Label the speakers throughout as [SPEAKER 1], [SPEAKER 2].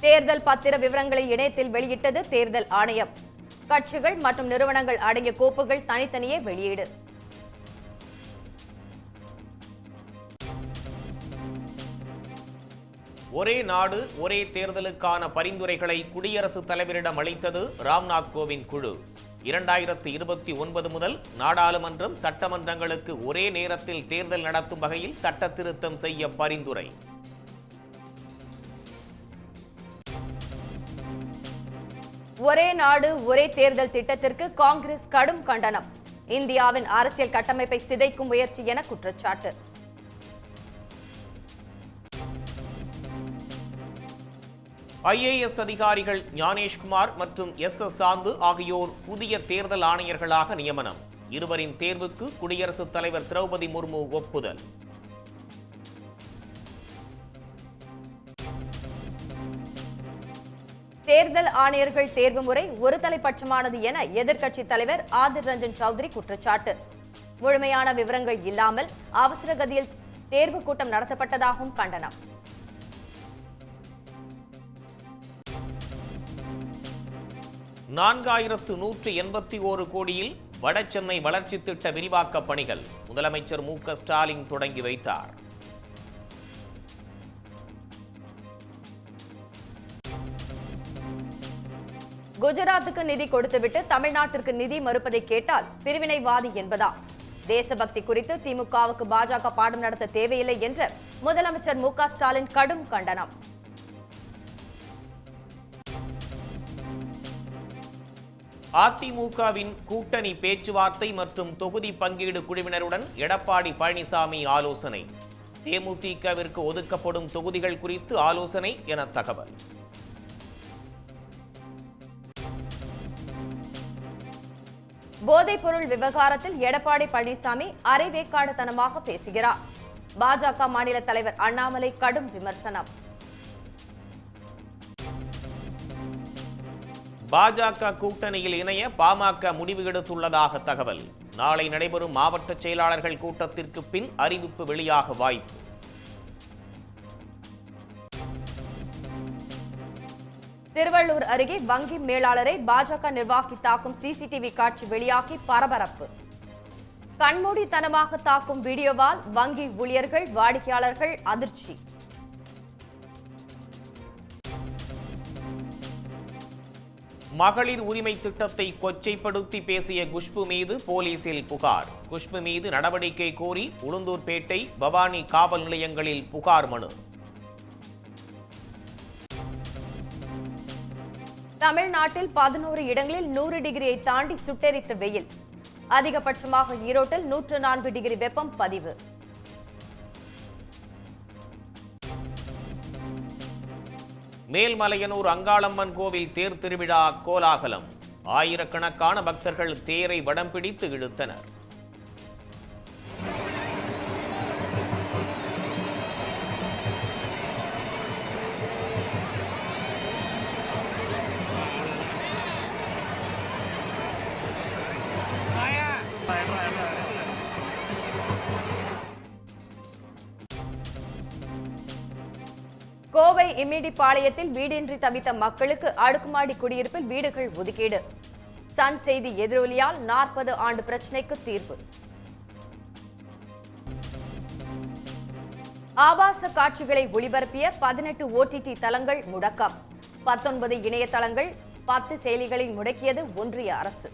[SPEAKER 1] தேர்தல் பத்திர விவரங்களை இணையத்தில் வெளியிட்டது தேர்தல் ஆணையம். கட்சிகள் மற்றும் நிறுவனங்கள் அடங்கிய கோப்புகள் தனித்தனியே வெளியீடு.
[SPEAKER 2] ஒரே நாடு ஒரே தேர்தலுக்கான பரிந்துரைகளை குடியரசுத் தலைவரிடம் அளித்தது ராம்நாத் கோவிந்த் குழு. 2029 முதல் நாடாளுமன்றம் சட்டமன்றங்களுக்கு ஒரே நேரத்தில் தேர்தல் நடத்தும் வகையில் சட்ட திருத்தம் செய்ய பரிந்துரை.
[SPEAKER 1] ஒரே நாடு ஒரே தேர்தல் திட்டத்திற்கு காங்கிரஸ் கடும் கண்டனம். இந்தியாவின் அரசியல் கட்டமைப்பை சிதைக்கும் முயற்சி என குற்றச்சாட்டு.
[SPEAKER 2] IAS அதிகாரிகள் ஞானேஷ்குமார் மற்றும் SS சாந்து ஆகியோர் புதிய தேர்தல் ஆணையர்களாக நியமனம். இருவரின் தேர்வுக்கு குடியரசுத் தலைவர் திரௌபதி முர்மு ஒப்புதல்.
[SPEAKER 1] தேர்தல் ஆணையர்கள் தேர்வு முறை ஒரு தலைப்பட்சமானது என எதிர்க்கட்சித் தலைவர் ஆதிர் ரஞ்சன் சௌத்ரி குற்றச்சாட்டு. முழுமையான விவரங்கள் இல்லாமல் அவசர கதியில் தேர்வு கூட்டம் நடத்தப்பட்டதாகவும் கண்டனம்.
[SPEAKER 2] $4181 கோடியில் வடசென்னை வளர்ச்சி திட்ட விரிவாக்க பணிகள் முதலமைச்சர் MK ஸ்டாலின் தொடங்கி வைத்தார்.
[SPEAKER 1] குஜராத்துக்கு நிதி கொடுத்துவிட்டு தமிழ்நாட்டிற்கு நிதி மறுப்பதை கேட்டால் பிரிவினைவாதி என்பதா? தேசபக்தி குறித்து திமுகவுக்கு பாஜக பாடம் நடத்த தேவையில்லை என்ற முதலமைச்சர் MK ஸ்டாலின் கடும் கண்டனம்.
[SPEAKER 2] அதிமுகவின் கூட்டணி பேச்சுவார்த்தை மற்றும் தொகுதி பங்கீடு குழுவினருடன் எடப்பாடி பழனிசாமி ஆலோசனை. தேமுதிகவிற்கு ஒதுக்கப்படும் தொகுதிகள் குறித்து ஆலோசனை என தகவல்.
[SPEAKER 1] போதைப்பொருள் விவகாரத்தில் எடப்பாடி பழனிசாமி அரைவேக்காடுத்தனமாக பேசுகிறார். பாஜக மாநில தலைவர் அண்ணாமலை கடும் விமர்சனம்.
[SPEAKER 2] பாஜக கூட்டணியில் இணைய பாமக முடிவு எடுத்துள்ளதாக தகவல். நாளை நடைபெறும் மாவட்ட செயலாளர்கள் கூட்டத்திற்கு பின் அறிவிப்பு வெளியாக வாய்ப்பு.
[SPEAKER 1] திருவள்ளூர் அருகே வங்கி மேலாளரை பாஜக நிர்வாகி தாக்கும் CCTV காட்சி வெளியாகி பரபரப்பு. கண்மூடித்தனமாக தாக்கும் வீடியோவால் வங்கி ஊழியர்கள் வாடிக்கையாளர்கள் அதிர்ச்சி.
[SPEAKER 2] மகளிர் உரிமை திட்டத்தை கொச்சைப்படுத்தி பேசிய குஷ்பு மீது போலீசில் புகார். குஷ்பு மீது நடவடிக்கை கோரி உளுந்தூர்பேட்டை, பவானி காவல் நிலையங்களில் புகார் மனு.
[SPEAKER 1] தமிழ்நாட்டில் 11 இடங்களில் 100 டிகிரியை தாண்டி சுட்டெரித்த வெயில். அதிகபட்சமாக ஈரோட்டில் 104 டிகிரி வெப்பம் பதிவு.
[SPEAKER 2] மேல்மலையனூர் அங்காளம்மன் கோவில் தேர் திருவிழா கோலாகலம். ஆயிரக்கணக்கான பக்தர்கள் தேரை வடம் பிடித்து இழுத்தனர்.
[SPEAKER 1] கோவை இம்மிடிப்பாளையத்தில் வீடின்றி தவித்த மக்களுக்கு அடுக்குமாடி குடியிருப்பில் வீடுகள் ஒதுக்கீடு. சன் செய்தி எதிரொலியால் 40 ஆண்டு பிரச்சினைக்கு தீர்வு. ஆபாச காட்சிகளை ஒளிபரப்பிய 18 OTT தளங்கள் முடக்கம். 19 இணையதளங்கள் 10 செயலிகளை முடக்கியது ஒன்றிய அரசு.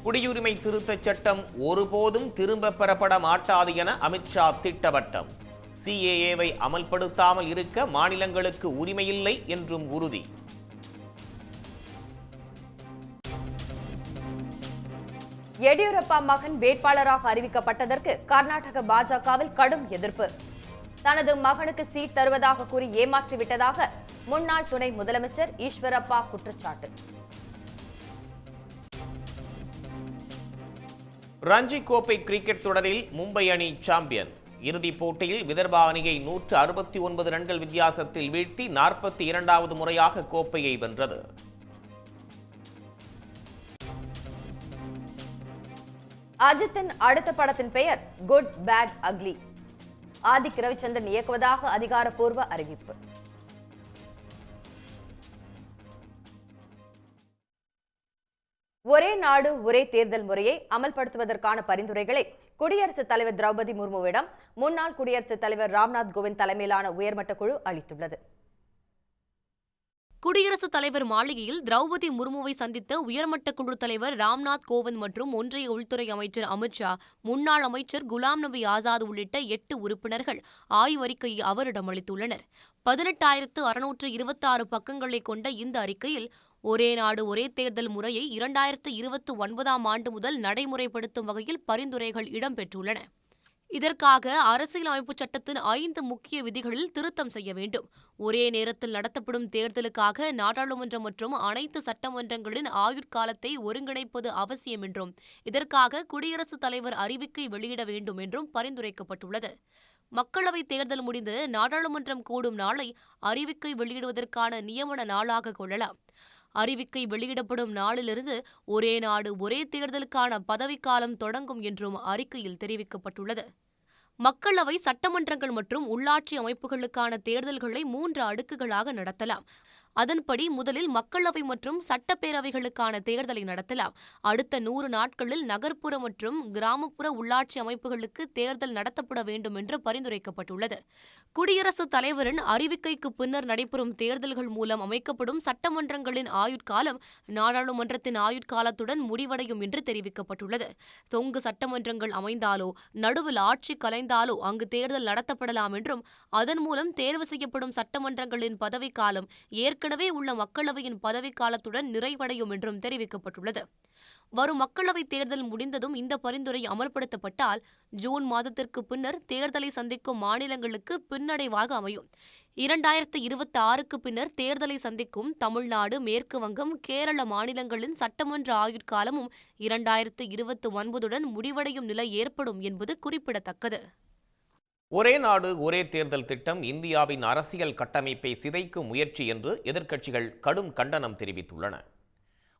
[SPEAKER 2] குடியுரிமை திருத்தச் சட்டம் ஒருபோதும் திரும்ப பெறப்பட மாட்டாது என அமித்ஷா திட்டவட்டம். CAA-வை அமல்படுத்தாமல் இருக்க மாநிலங்களுக்கு உரிமையில்லை என்றும் உறுதி.
[SPEAKER 1] எடியூரப்பா மகன் வேட்பாளராக அறிவிக்கப்பட்டதற்கு கர்நாடக பாஜகவில் கடும் எதிர்ப்பு. தனது மகனுக்கு சீட் தருவதாக கூறி ஏமாற்றிவிட்டதாக முன்னாள் துணை முதலமைச்சர் ஈஸ்வரப்பா குற்றச்சாட்டு.
[SPEAKER 2] ரஞ்சி கோப்பை கிரிக்கெட் தொடரில் மும்பை அணி சாம்பியன். இறுதிப் போட்டியில் விதர்பா அணியை 169 ரன்கள் வித்தியாசத்தில் வீழ்த்தி 42வது முறையாக கோப்பையை வென்றது.
[SPEAKER 1] அஜித்தின் அடுத்த படத்தின் பெயர் good bad ugly. Adhik Ravichandran இயக்குவதாக அதிகாரப்பூர்வ அறிவிப்பு. ஒரே நாடு ஒரே தேர்தல் முறையை அமல்படுத்துவதற்கான பரிந்துரைகளை குடியரசுத் தலைவர் திரௌபதி முர்முவிடம் முன்னாள் குடியரசுத் தலைவர் ராம்நாத் கோவிந்த் தலைமையிலான உயர்மட்ட குழு அளித்துள்ளது.
[SPEAKER 3] குடியரசுத் தலைவர் மாளிகையில் திரௌபதி முர்முவை சந்தித்த உயர்மட்ட குழு தலைவர் ராம்நாத் கோவிந்த் மற்றும் ஒன்றிய உள்துறை அமைச்சர் அமித்ஷா, முன்னாள் அமைச்சர் குலாம் நபி ஆசாத் உள்ளிட்ட 8 உறுப்பினர்கள் ஆய்வறிக்கையை அவரிடம் அளித்துள்ளனர். 18,626 பக்கங்களை கொண்ட இந்த அறிக்கையில் ஒரே நாடு ஒரே தேர்தல் முறையை 2029ஆம் ஆண்டு முதல் நடைமுறைப்படுத்தும் வகையில் பரிந்துரைகள் இடம்பெற்றுள்ளன. இதற்காக அரசியலமைப்புச் சட்டத்தின் 5 முக்கிய விதிகளில் திருத்தம் செய்ய வேண்டும். ஒரே நேரத்தில் நடத்தப்படும் தேர்தலுக்காக நாடாளுமன்றம் மற்றும் அனைத்து சட்டமன்றங்களின் ஆயுட்காலத்தை ஒருங்கிணைப்பது அவசியம் என்றும், இதற்காக குடியரசுத் தலைவர் அறிவிக்கை வெளியிட வேண்டும் என்றும் பரிந்துரைக்கப்பட்டுள்ளது. மக்களவைத் தேர்தல் முடிந்து நாடாளுமன்றம் கூடும் நாளை அறிவிக்கை வெளியிடுவதற்கான நியமன நாளாக கொள்ளலாம். அறிவிக்கை வெளியிடப்படும் நாளிலிருந்து ஒரே நாடு ஒரே தேர்தலுக்கான பதவிக்காலம் தொடங்கும் என்றும் அறிக்கையில் தெரிவிக்கப்பட்டுள்ளது. மக்களவை, சட்டமன்றங்கள் மற்றும் உள்ளாட்சி அமைப்புகளுக்கான தேர்தல்களை 3 அடுக்குகளாக நடத்தலாம். அதன்படி முதலில் மக்களவை மற்றும் சட்டப்பேரவைகளுக்கான தேர்தலை நடத்தலாம். அடுத்த 100 நாட்களில் நகர்ப்புற மற்றும் கிராமப்புற உள்ளாட்சி அமைப்புகளுக்கு தேர்தல் நடத்தப்பட வேண்டும் என்று பரிந்துரைக்கப்பட்டுள்ளது. குடியரசுத் தலைவரின் அறிவிக்கைக்கு பின்னர் நடைபெறும் தேர்தல்கள் மூலம் அமைக்கப்படும் சட்டமன்றங்களின் ஆயுட்காலம் நாடாளுமன்றத்தின் ஆயுட்காலத்துடன் முடிவடையும் என்று தெரிவிக்கப்பட்டுள்ளது. தொங்கு சட்டமன்றங்கள் அமைந்தாலோ நடுவில் ஆட்சி கலைந்தாலோ அங்கு தேர்தல் நடத்தப்படலாம் என்றும், அதன் மூலம் தேர்வு செய்யப்படும் சட்டமன்றங்களின் பதவிக்காலம் ஏற்கனவே உள்ள மக்களவையின் பதவிக்காலத்துடன் நிறைவடையும் என்றும் தெரிவிக்கப்பட்டுள்ளது. வரும் மக்களவைத் தேர்தல் முடிந்ததும் இந்த பரிந்துரை அமல்படுத்தப்பட்டால் ஜூன் மாதத்திற்கு பின்னர் தேர்தலை சந்திக்கும் மாநிலங்களுக்கு பின்னடைவாக அமையும். 2026க்கு பின்னர் தேர்தலை சந்திக்கும் தமிழ்நாடு, மேற்கு வங்கம், கேரள மாநிலங்களின் சட்டமன்ற ஆயுட்காலமும் 2029உடன் முடிவடையும் நிலை ஏற்படும் என்பது குறிப்பிடத்தக்கது.
[SPEAKER 2] ஒரே நாடு ஒரே தேர்தல் திட்டம் இந்தியாவின் அரசியல் கட்டமைப்பை சிதைக்கும் முயற்சி என்று எதிர்க்கட்சிகள் கடும் கண்டனம் தெரிவித்துள்ளன.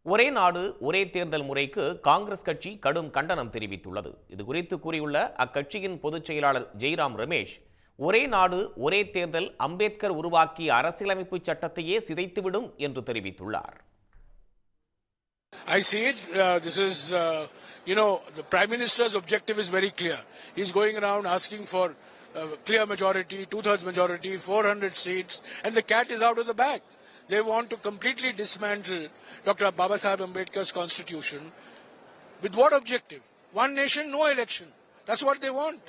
[SPEAKER 2] ஒரே நாடு ஒரே தேர்தல் முறைக்கு காங்கிரஸ் கட்சி கடும் கண்டனம் தெரிவித்துள்ளது. இதுகுறித்து கூறியுள்ள அக்கட்சியின் பொதுச் செயலாளர் ஜெய்ராம் ரமேஷ், ஒரே நாடு ஒரே தேர்தல் அம்பேத்கர் உருவாக்கிய அரசியலமைப்பு சட்டத்தையே சிதைத்துவிடும் என்று தெரிவித்துள்ளார்.
[SPEAKER 4] I see it. This is, the Prime Minister's objective is very clear. He's going around asking for clear majority, 2/3 majority, 400 seats, and the cat is out of the bag. They want to completely dismantle Dr. Babasaheb Ambedkar's constitution. With what objective? One nation, no election. That's what they want.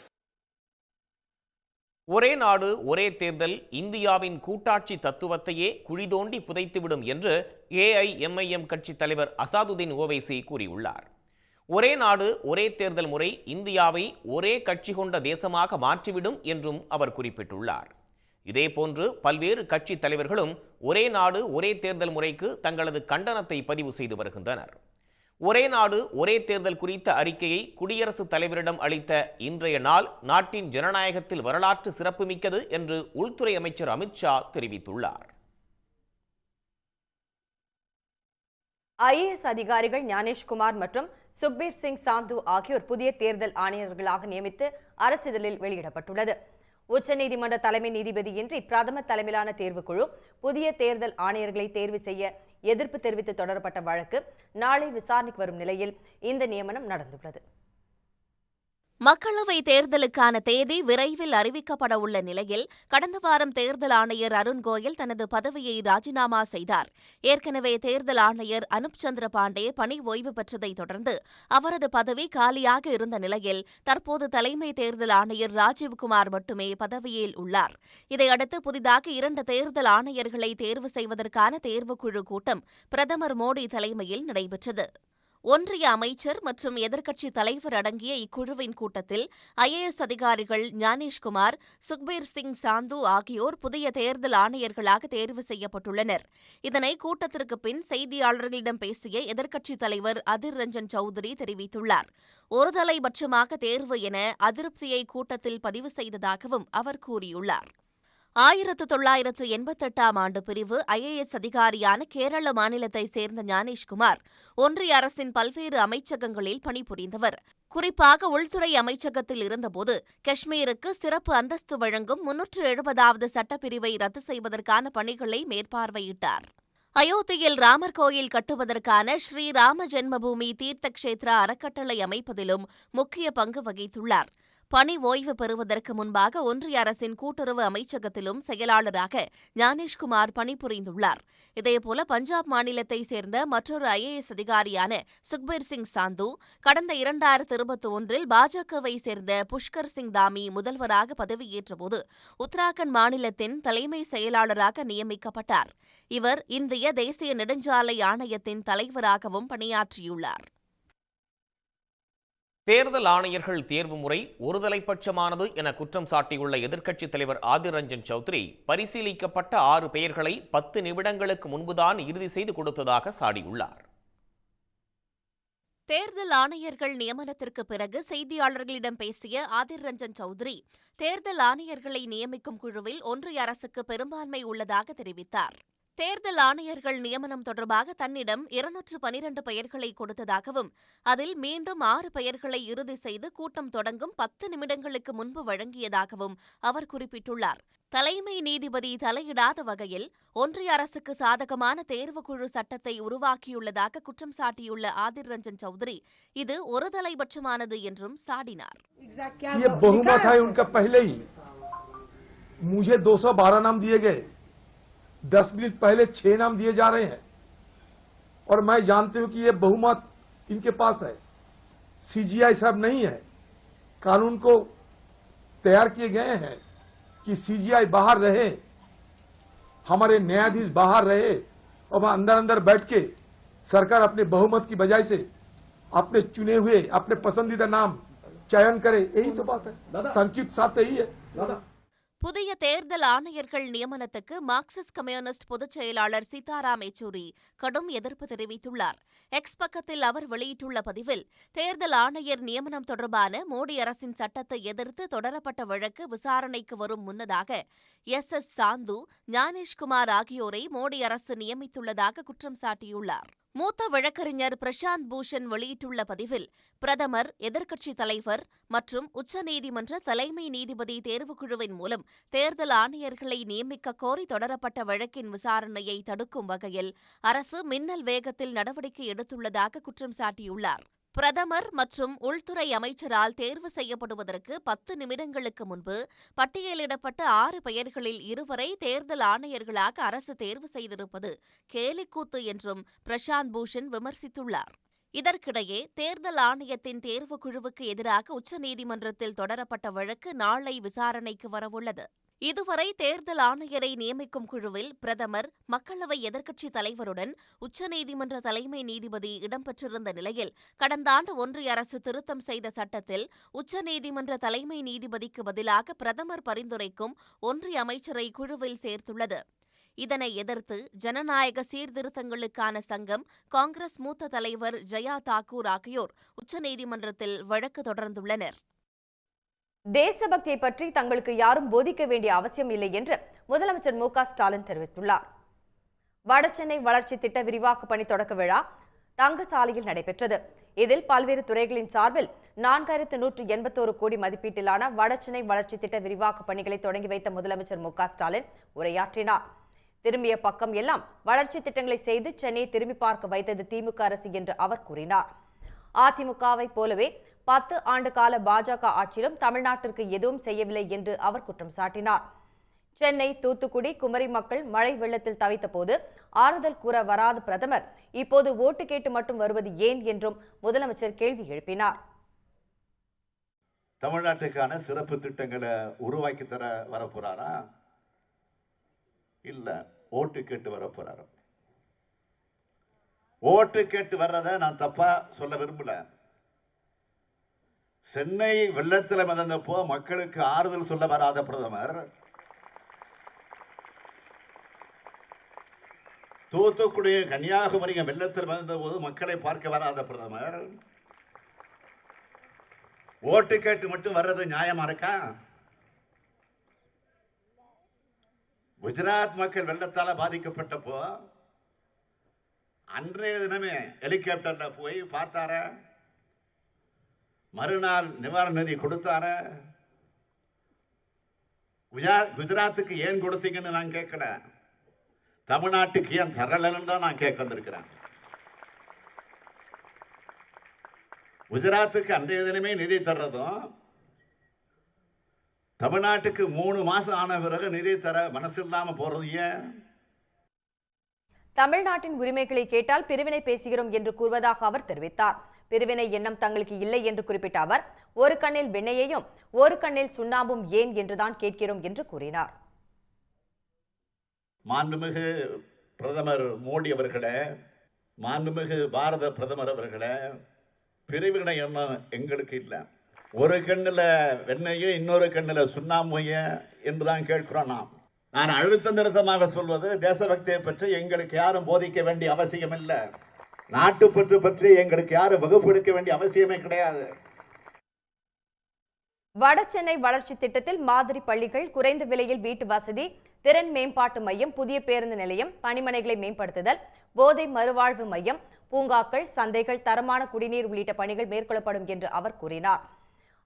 [SPEAKER 2] ஒரே நாடு ஒரே தேர்தல் இந்தியாவின் கூட்டாட்சி தத்துவத்தையே குழிதோண்டி புதைத்துவிடும் என்று AIMIM கட்சி தலைவர் அசாதுதீன் ஓவைசி கூறியுள்ளார். ஒரே நாடு ஒரே தேர்தல் முறை இந்தியாவை ஒரே கட்சி கொண்ட தேசமாக மாற்றிவிடும் என்றும் அவர் குறிப்பிட்டுள்ளார். இதேபோன்று பல்வேறு கட்சி தலைவர்களும் ஒரே நாடு ஒரே தேர்தல் முறைக்கு தங்களது கண்டனத்தை பதிவு செய்து வருகின்றனர். ஒரே நாடு ஒரே தேர்தல் குறித்த அறிக்கையை குடியரசுத் தலைவரிடம் அளித்த இன்றைய நாள் நாட்டின் ஜனநாயகத்தில் வரலாற்று சிறப்புமிக்கது என்று உள்துறை அமைச்சர் அமித்ஷா தெரிவித்துள்ளார்.
[SPEAKER 1] IAS அதிகாரிகள் ஞானேஷ்குமார் மற்றும் சுக்பீர் சிங் சாந்து ஆகியோர் புதிய தேர்தல் ஆணையர்களாக நியமித்து அரசிதழில் வெளியிடப்பட்டுள்ளது. உச்சநீதிமன்ற தலைமை நீதிபதியின்றி பிரதமர் தலைமையிலான தேர்வுக்குழு புதிய தேர்தல் ஆணையர்களை தேர்வு செய்ய எதிர்ப்பு தெரிவித்து தொடரப்பட்ட வழக்கு நாளை விசாரணைக்கு வரும் நிலையில் இந்த நியமனம் நடந்துள்ளது.
[SPEAKER 5] மக்களவை தேர்தலுக்கான தேதி விரைவில் அறிவிக்கப்பட உள்ள நிலையில் கடந்த வாரம் தேர்தல் ஆணையர் அருண் கோயல் தனது பதவியை ராஜினாமா செய்தார். ஏற்கனவே தேர்தல் ஆணையர் அனுப் சந்திர பாண்டே பணி ஓய்வு பெற்றதைத் தொடர்ந்து அவரது பதவி காலியாக இருந்த நிலையில் தற்போது தலைமை தேர்தல் ஆணையர் ராஜீவ்குமார் மட்டுமே பதவியில் உள்ளார். இதையடுத்து புதிதாக 2 தேர்தல் ஆணையர்களை தேர்வு செய்வதற்கான தேர்வுக்குழு கூட்டம் பிரதமர் மோடி தலைமையில் நடைபெற்றது. ஒன்றிய அமைச்சர் மற்றும் எதிர்க்கட்சித் தலைவர் அடங்கிய இக்குழுவின் கூட்டத்தில் IAS அதிகாரிகள் ஞானேஷ்குமார், சுக்பீர் சிங் சாந்து ஆகியோர் புதிய தேர்தல் ஆணையர்களாக தேர்வு செய்யப்பட்டுள்ளனர். இதனை கூட்டத்திற்கு பின் செய்தியாளர்களிடம் பேசிய எதிர்க்கட்சித் தலைவர் அதிர் ரஞ்சன் சௌத்ரி தெரிவித்துள்ளார். ஒருதலைபட்சமாக தேர்வு என அதிருப்தியை கூட்டத்தில் பதிவு செய்ததாகவும் அவர் கூறியுள்ளார். 1988ஆம் ஆண்டு பிரிவு IAS அதிகாரியான கேரள மாநிலத்தைச் சேர்ந்த ஞானேஷ்குமார் ஒன்றிய அரசின் பல்வேறு அமைச்சகங்களில் பணிபுரிந்தவர். குறிப்பாக உள்துறை அமைச்சகத்தில் இருந்தபோது காஷ்மீருக்கு சிறப்பு அந்தஸ்து வழங்கும் 370வது சட்டப்பிரிவை ரத்து செய்வதற்கான பணிகளை மேற்பார்வையிட்டார். அயோத்தியில் ராமர் கோயில் கட்டுவதற்கான ஸ்ரீ ராம ஜென்மபூமி தீர்த்த க்ஷேத்ரா அறக்கட்டளை அமைப்பதிலும் முக்கிய பங்கு வகித்துள்ளார். பணி ஓய்வு பெறுவதற்கு முன்பாக ஒன்றிய அரசின் கூட்டுறவு அமைச்சகத்திலும் செயலாளராக ஞானேஷ்குமார் பணிபுரிந்துள்ளார். இதேபோல பஞ்சாப் மாநிலத்தைச் சேர்ந்த மற்றொரு IAS அதிகாரியான சுக்பீர் சிங் சாந்து கடந்த 2021இல் பாஜகவை சேர்ந்த புஷ்கர் சிங் தாமி முதல்வராக பதவியேற்றபோது உத்தராகண்ட் மாநிலத்தின் தலைமை செயலாளராக நியமிக்கப்பட்டார். இவர் இந்திய தேசிய நெடுஞ்சாலை ஆணையத்தின் தலைவராகவும் பணியாற்றியுள்ளார்.
[SPEAKER 2] தேர்தல் ஆணையர்கள் தேர்வு முறை ஒருதலைப்பட்சமானது என குற்றம் சாட்டியுள்ள எதிர்க்கட்சித் தலைவர் ஆதிர் ரஞ்சன் சௌத்ரி பரிசீலிக்கப்பட்ட 6 பெயர்களை 10 நிமிடங்களுக்கு முன்புதான் இறுதி செய்து கொடுத்ததாக சாடியுள்ளார்.
[SPEAKER 5] தேர்தல் ஆணையர்கள் நியமனத்திற்கு பிறகு செய்தியாளர்களிடம் பேசிய ஆதிர் ரஞ்சன் சௌத்ரி தேர்தல் ஆணையர்களை நியமிக்கும் குழுவில் ஒன்றிய அரசுக்கு பெரும்பான்மை உள்ளதாக தெரிவித்தார். தேர்தல் ஆணையர்கள் நியமனம் தொடர்பாக தன்னிடம் 212 பெயர்களை கொடுத்ததாகவும் அதில் மீண்டும் 6 பெயர்களை இறுதி செய்து கூட்டம் தொடங்கும் 10 நிமிடங்களுக்கு முன்பு வழங்கியதாகவும் அவர் குறிப்பிட்டுள்ளார். தலைமை நீதிபதி தலையிடாத வகையில் ஒன்றிய அரசுக்கு சாதகமான தேர்வுக்குழு சட்டத்தை உருவாக்கியுள்ளதாக குற்றம் சாட்டியுள்ள ஆதிர் ரஞ்சன் சௌத்ரி இது ஒருதலைபட்சமானது என்றும் சாடினார்.
[SPEAKER 6] मुझे 212 नाम दिए गए, 10 मिनट पहले 6 नाम दिए जा रहे हैं और मैं जानती हूं कि ये बहुमत इनके पास है. सीजीआई साहब नहीं है, कानून को तैयार किए गए हैं कि सीजीआई बाहर रहे, हमारे न्यायाधीश बाहर रहे और वहां अंदर अंदर बैठ के सरकार अपने बहुमत की बजाय से अपने चुने हुए अपने पसंदीदा नाम चयन करे. यही तो बात है, संक्षिप्त साथ यही है.
[SPEAKER 5] புதிய தேர்தல் ஆணையர்கள் நியமனத்துக்கு மார்க்சிஸ்ட் கம்யூனிஸ்ட் பொதுச் செயலாளர் சீதாராம் யெச்சூரி கடும் எதிர்ப்பு தெரிவித்துள்ளார். எக்ஸ் பக்கத்தில் அவர் வெளியிட்டுள்ள பதிவில் தேர்தல் ஆணையர் நியமனம் தொடர்பான மோடி அரசின் சட்டத்தை எதிர்த்து தொடரப்பட்ட வழக்கு விசாரணைக்கு வரும் முன்னதாக SS சாந்து, ஞானேஷ்குமார் ஆகியோரை மோடி அரசு நியமித்துள்ளதாக குற்றம் சாட்டியுள்ளார். மூத்த வழக்கறிஞர் பிரசாந்த் பூஷன் வெளியிட்டுள்ள பதிவில் பிரதமர், எதிர்க்கட்சித் தலைவர் மற்றும் உச்சநீதிமன்ற தலைமை நீதிபதி தேர்வுக்குழுவின் மூலம் தேர்தல் ஆணையர்களை நியமிக்க கோரி தொடரப்பட்ட வழக்கின் விசாரணையை தடுக்கும் வகையில் அரசு மின்னல் வேகத்தில் நடவடிக்கை எடுத்துள்ளதாக குற்றம் சாட்டியுள்ளார். பிரதமர் மற்றும் உள்துறை அமைச்சரால் தேர்வு செய்யப்படுவதற்கு 10 நிமிடங்களுக்கு முன்பு பட்டியலிடப்பட்ட 6 பெயர்களில் 2 வரை தேர்தல் ஆணையர்களாக அரசு தேர்வு செய்திருப்பது கேலிக்கூத்து என்றும் பிரசாந்த் பூஷன் விமர்சித்துள்ளார். இதற்கிடையே தேர்தல் ஆணையத்தின் தேர்வு குழுவுக்கு எதிராக உச்சநீதிமன்றத்தில் தொடரப்பட்ட வழக்கு நாளை விசாரணைக்கு வரவுள்ளது. இதுவரை தேர்தல் ஆணையரை நியமிக்கும் குழுவில் பிரதமர், மக்களவை எதிர்க்கட்சித் தலைவருடன் உச்சநீதிமன்ற தலைமை நீதிபதி இடம்பெற்றிருந்த நிலையில் கடந்த ஆண்டு ஒன்றிய அரசு திருத்தம் செய்த சட்டத்தில் உச்சநீதிமன்ற தலைமை நீதிபதிக்கு பதிலாக பிரதமர் பரிந்துரைக்கும் ஒன்றிய அமைச்சரை குழுவில் சேர்த்துள்ளது. இதனை எதிர்த்து ஜனநாயக சீர்திருத்தங்களுக்கான சங்கம், காங்கிரஸ் மூத்த தலைவர் ஜயா தாக்கூர் ஆகியோர் உச்சநீதிமன்றத்தில் வழக்கு தொடர்ந்துள்ளனர்.
[SPEAKER 1] தேசபக்தியை பற்றி தங்களுக்கு யாரும் போதிக்க வேண்டிய அவசியம் இல்லை என்று முதலமைச்சர் மு க ஸ்டாலின் தெரிவித்துள்ளார். வடசென்னை வளர்ச்சி திட்ட விரிவாக்க பணி தொடக்க விழா தங்கசாலையில் நடைபெற்றது. இதில் பல்வேறு துறைகளின் சார்பில் 4181 கோடி மதிப்பீட்டிலான வடசென்னை வளர்ச்சி திட்ட விரிவாக்க பணிகளை தொடங்கி வைத்த முதலமைச்சர் மு க ஸ்டாலின் உரையாற்றினார். திரும்பிய பக்கம் எல்லாம் வளர்ச்சி திட்டங்களை செய்து சென்னையை திரும்பி பார்க்க வைத்தது திமுக அரசு என்று அவர் கூறினார். அதிமுகவை போலவே 10 ஆண்டு கால பாஜக ஆட்சியிலும் தமிழ்நாட்டிற்கு எதுவும் செய்யவில்லை என்று அவர் குற்றம் சாட்டினார். சென்னை, தூத்துக்குடி, குமரி மக்கள் மழை வெள்ளத்தில் தவித்த போது ஆறுதல் கூற வராத பிரதமர் இப்போது ஓட்டு கேட்டு மட்டும் வருவது ஏன் என்றும் முதலமைச்சர் கேள்வி எழுப்பினார்.
[SPEAKER 7] தமிழ்நாட்டுக்கான சிறப்பு திட்டங்களை உருவாக்கி தர வரப்போறாரா? இல்ல, ஓட்டு கேட்டு வரப்போறாரு. ஓட்டு கேட்டு வர்றத நான் தப்பா சொல்ல விரும்பல. சென்னை வெள்ளத்தில் மிதந்தப்போ மக்களுக்கு ஆறுதல் சொல்ல வராத பிரதமர், தூத்துக்குடி, கன்னியாகுமரி வெள்ளத்தில் மிதந்த போது மக்களை பார்க்க வராத பிரதமர் ஓட்டு கேட்டு மட்டும் வர்றது நியாயமா இருக்கா? குஜராத் மக்கள் வெள்ளத்தால் பாதிக்கப்பட்டப்போ அன்றைய தினமே ஹெலிகாப்டர்ல போய் பார்த்தார, மறுநாள் நிவாரண நிதி கொடுத்தார. குஜராத்துக்கு ஏன் கொடுத்தீங்கன்னு நான் கேட்கல, தமிழ்நாட்டுக்கு ஏன் தரலன்னு தான் நான் கேட்க வந்திருக்கிறேன். குஜராத்துக்கு அன்றைய தினமே நிதி தர்றதும், தமிழ்நாட்டுக்கு 3 மாசம் ஆன பிறகு நிதி தர மனசு இல்லாம போறது ஏன்?
[SPEAKER 1] தமிழ்நாட்டின் உரிமைகளை கேட்டால் பிரிவினை பேசுகிறோம் என்று கூறுவதாக அவர் தெரிவித்தார். பிரிவினை எண்ணம் தங்களுக்கு இல்லை என்று குறிப்பிட்ட அவர், ஒரு கண்ணில் வெண்ணையையும் ஒரு கண்ணில் சுண்ணாம்பும் ஏன் என்றுதான் கேட்கிறோம் என்று கூறினார்.
[SPEAKER 7] மாண்புமிகு பிரதமர் மோடி அவர்களே, மாண்புமிகு பாரத பிரதமர் அவர்களே, பிரிவினை எண்ணம் எங்களுக்கு இல்லை. ஒரு கண்ணில் வெண்ணையும் இன்னொரு கண்ணில் சுண்ணாம்பையும் என்றுதான் கேட்கிறோம். நான் அழுத்த நிறுத்தமாக சொல்வது, தேசபக்தியை பற்றி எங்களுக்கு யாரும் போதிக்க வேண்டிய அவசியம் இல்லை. நாட்டுப்பற்று பற்றி எங்களுக்கு யாரும் வகுப்பு எடுக்க வேண்டிய அவசியமே கிடையாது.
[SPEAKER 1] வடசென்னை வளர்ச்சி திட்டத்தில் மாதிரி பள்ளிகள், குறைந்த விலையில் வீட்டு வசதி, திறன் மேம்பாட்டு மையம், புதிய பேருந்து நிலையம், பணிமனைகளை மேம்படுத்துதல், போதை மறுவாழ்வு மையம், பூங்காக்கள், சந்தைகள், தரமான குடிநீர் உள்ளிட்ட பணிகள் மேற்கொள்ளப்படும் என்று அவர் கூறினார்.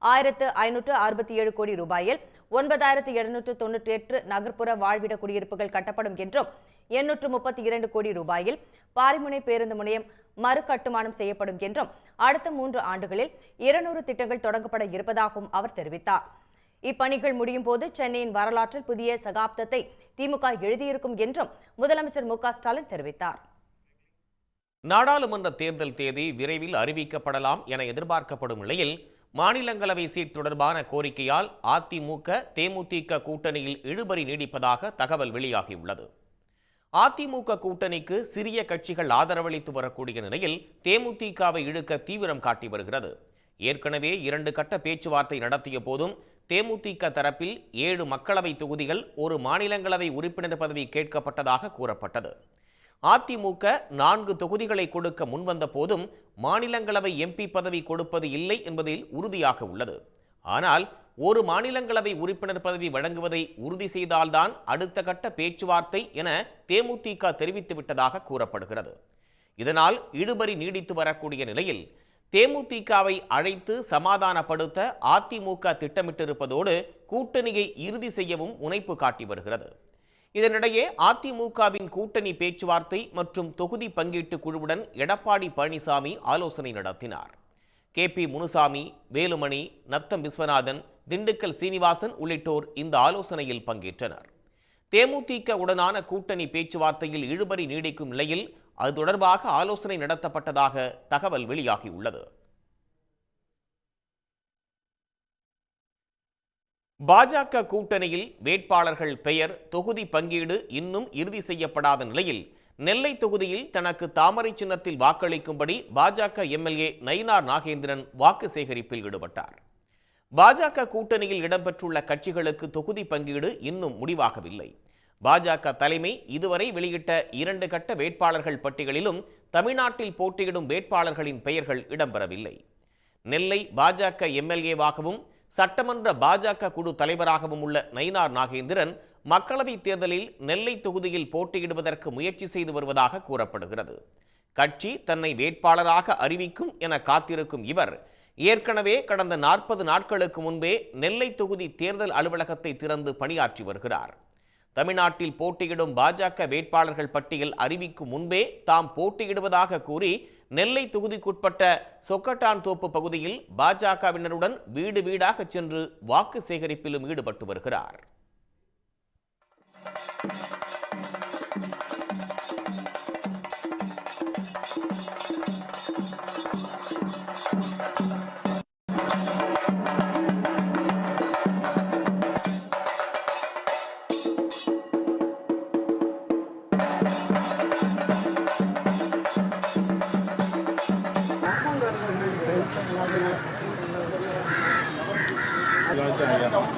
[SPEAKER 1] 1567 கோடி ரூபாயில் 9798 நகர்ப்புற வாழ்விட குடியிருப்புகள் கட்டப்படும் என்றும் 832 கோடி ரூபாயில் பாரிமுனை பேருந்து முனையம் மறு கட்டுமானம் செய்யப்படும் என்றும் அடுத்த 3 ஆண்டுகளில் 200 திட்டங்கள் தொடங்கப்பட இருப்பதாகவும் அவர் தெரிவித்தார். இப்பணிகள் முடியும் போது சென்னையின் வரலாற்றில் புதிய சகாப்தத்தை திமுக எழுதியிருக்கும் என்றும் முதலமைச்சர் மு.க. ஸ்டாலின் தெரிவித்தார்.
[SPEAKER 2] நாடாளுமன்ற தேர்தல் தேதி விரைவில் அறிவிக்கப்படலாம் என எதிர்பார்க்கப்படும் நிலையில் மாநிலங்களவை சீட் தொடர்பான கோரிக்கையால் அதிமுக தேமுதிக கூட்டணியில் இழுபறி நீடிப்பதாக தகவல் வெளியாகியுள்ளது. அதிமுக கூட்டணிக்கு சிறிய கட்சிகள் ஆதரவளித்து வரக்கூடிய நிலையில் தேமுதிகவை இழுக்க தீவிரம் காட்டி வருகிறது. ஏற்கனவே 2 கட்ட பேச்சுவார்த்தை நடத்திய போதும் தேமுதிக தரப்பில் 7 மக்களவை தொகுதிகள், ஒரு மாநிலங்களவை உறுப்பினர் பதவி கேட்கப்பட்டதாக கூறப்பட்டது. அதிமுக 4 தொகுதிகளை கொடுக்க முன்வந்த போதும் மாநிலங்களவை எம்பி பதவி கொடுப்பது இல்லை என்பதில் உறுதியாக உள்ளது. ஆனால் ஒரு மாநிலங்களவை உறுப்பினர் பதவி வழங்குவதை உறுதி செய்தால்தான் அடுத்த கட்ட பேச்சுவார்த்தை என தேமுதிக தெரிவித்துவிட்டதாக கூறப்படுகிறது. இதனால் இழுபறி நீடித்து வரக்கூடிய நிலையில் தேமுதிகவை அழைத்து சமாதானப்படுத்த அதிமுக திட்டமிட்டிருப்பதோடு கூட்டணியை இறுதி செய்யவும் முனைப்பு காட்டி வருகிறது. இதனிடையே அதிமுகவின் கூட்டணி பேச்சுவார்த்தை மற்றும் தொகுதி பங்கீட்டு குழுவுடன் எடப்பாடி பழனிசாமி ஆலோசனை நடத்தினார். KP முனுசாமி, வேலுமணி, நத்தம் விஸ்வநாதன், திண்டுக்கல் சீனிவாசன் உள்ளிட்டோர் இந்த ஆலோசனையில் பங்கேற்றனர். தேமுதிக உடனான கூட்டணி பேச்சுவார்த்தையில் இழுபறி நீடிக்கும் நிலையில் அது தொடர்பாக ஆலோசனை நடத்தப்பட்டதாக தகவல் வெளியாகியுள்ளது. பாஜக கூட்டணியில் வேட்பாளர்கள் பெயர், தொகுதி பங்கீடு இன்னும் இறுதி செய்யப்படாத நிலையில் நெல்லை தொகுதியில் தனக்கு தாமரை சின்னத்தில் வாக்களிக்கும்படி பாஜக MLA நயினார் நாகேந்திரன் வாக்கு சேகரிப்பில் ஈடுபட்டார். பாஜக கூட்டணியில் இடம்பெற்றுள்ள கட்சிகளுக்கு தொகுதி பங்கீடு இன்னும் முடிவாகவில்லை. பாஜக தலைமை இதுவரை வெளியிட்ட 2 கட்ட வேட்பாளர்கள் பட்டியலிலும் தமிழ்நாட்டில் போட்டியிடும் வேட்பாளர்களின் பெயர்கள் இடம்பெறவில்லை. நெல்லை பாஜக MLA-வாகவும் சட்டமன்ற பாஜக குழு தலைவராகவும் உள்ள நயினார் நாகேந்திரன் மக்களவைத் தேர்தலில் நெல்லை தொகுதியில் போட்டியிடுவதற்கு முயற்சி செய்து வருவதாக கூறப்படுகிறது. கட்சி தன்னை வேட்பாளராக அறிவிக்கும் என காத்திருக்கும் இவர் ஏற்கனவே கடந்த 40 நாட்களுக்கு முன்பே நெல்லை தொகுதி தேர்தல் அலுவலகத்தை திறந்து பணியாற்றி வருகிறார். தமிழ்நாட்டில் போட்டியிடும் பாஜக வேட்பாளர்கள் பட்டியல் அறிவிக்கும் முன்பே தாம் போட்டியிடுவதாக கூறி நெல்லை தொகுதிக்குட்பட்ட சொக்கட்டான் தோப்பு பகுதியில் பாஜகவினருடன் வீடு வீடாக சென்று வாக்கு சேகரிப்பிலும் ஈடுபட்டு வருகிறார்.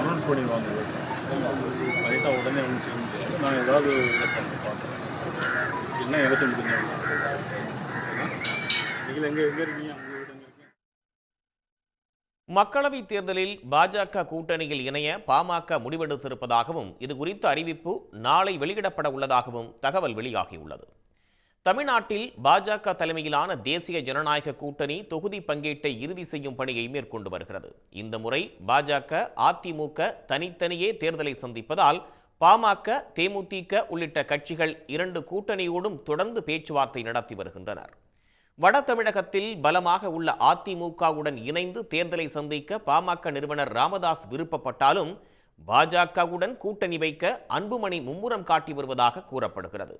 [SPEAKER 8] அனௌன்ஸ் பண்ணிடுவாங்க. லைட்டாக உடனே வந்துச்சு. நான் ஏதாவது பார்க்குறேன். இல்லைன்னா எலெக்ஷன் முடிஞ்சாங்க. நீங்கள் எங்கே இருக்கீங்க?
[SPEAKER 2] மக்களவைத் தேர்தலில் பாஜக கூட்டணியில் இணைய பாமக முடிவெடுத்திருப்பதாகவும் இது குறித்த அறிவிப்பு நாளை வெளியிடப்பட உள்ளதாகவும் தகவல் வெளியாகியுள்ளது. தமிழ்நாட்டில் பாஜக தலைமையிலான தேசிய ஜனநாயக கூட்டணி தொகுதி பங்கீட்டை இறுதி செய்யும் பணியை மேற்கொண்டு வருகிறது. இந்த முறை பாஜக, அதிமுக தனித்தனியே தேர்தலை சந்திப்பதால் பாமக, தேமுதிக உள்ளிட்ட கட்சிகள் 2 கூட்டணியோடும் தொடர்ந்து பேச்சுவார்த்தை நடத்தி வருகின்றனர். வட தமிழகத்தில் பலமாக உள்ள அதிமுகவுடன் இணைந்து தேர்தலை சந்திக்க பாமக நிறுவனர் ராமதாஸ் விருப்பப்பட்டாலும் பாஜகவுடன் கூட்டணி வைக்க அன்புமணி மும்முரம் காட்டி வருவதாக கூறப்படுகிறது.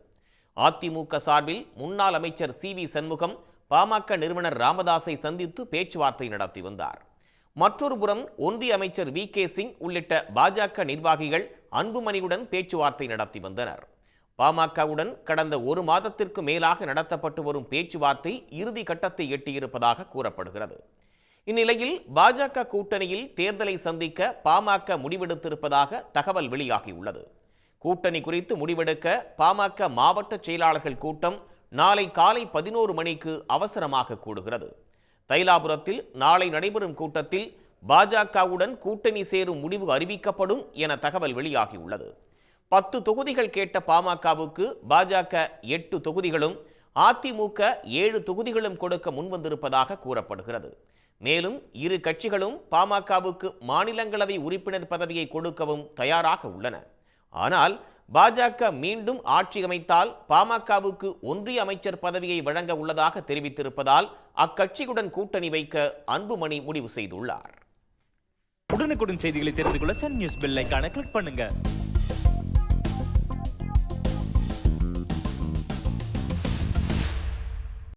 [SPEAKER 2] அதிமுக சார்பில் முன்னாள் அமைச்சர் CV சண்முகம் பாமக நிறுவனர் ராமதாஸை சந்தித்து பேச்சுவார்த்தை நடத்தி வந்தார். மற்றொரு புறம் ஒன்றிய அமைச்சர் VK சிங் உள்ளிட்ட பாஜக நிர்வாகிகள் அன்புமணியுடன் பேச்சுவார்த்தை நடத்தி வந்தனர். பாமகவுடன் கடந்த 1 மாதத்திற்கு மேலாக நடத்தப்பட்டு வரும் பேச்சுவார்த்தை இறுதி கட்டத்தை எட்டியிருப்பதாக கூறப்படுகிறது. இந்நிலையில் பாஜக கூட்டணியில் தேர்தலை சந்திக்க பாமக முடிவெடுத்திருப்பதாக தகவல் வெளியாகியுள்ளது. கூட்டணி குறித்து முடிவெடுக்க பாமக மாவட்ட செயலாளர்கள் கூட்டம் நாளை காலை 11 மணிக்கு அவசரமாக கூடுகிறது. தைலாபுரத்தில் நாளை நடைபெறும் கூட்டத்தில் பாஜகவுடன் கூட்டணி சேரும் முடிவு அறிவிக்கப்படும் என தகவல் வெளியாகியுள்ளது. 10 தொகுதிகள் கேட்ட பாமகவுக்கு பாஜக 8 தொகுதிகளும் அதிமுக 7 தொகுதிகளும் கொடுக்க முன்வந்திருப்பதாக கூறப்படுகிறது. மேலும் இரு கட்சிகளும் பாமகவுக்கு மாநிலங்களவை உறுப்பினர் பதவியை கொடுக்கவும் தயாராக உள்ளன. ஆனால் பாஜக மீண்டும் ஆட்சி அமைத்தால் பாமகவுக்கு ஒன்றிய அமைச்சர் பதவியை வழங்க உள்ளதாக தெரிவித்திருப்பதால் அக்கட்சியுடன் கூட்டணி வைக்க அன்புமணி முடிவு செய்துள்ளார்.
[SPEAKER 9] உடனுக்குடன் செய்திகளை தெரிந்து கொள்ள சன் நியூஸ் பெல் ஐகானை கிளிக் பண்ணுங்க.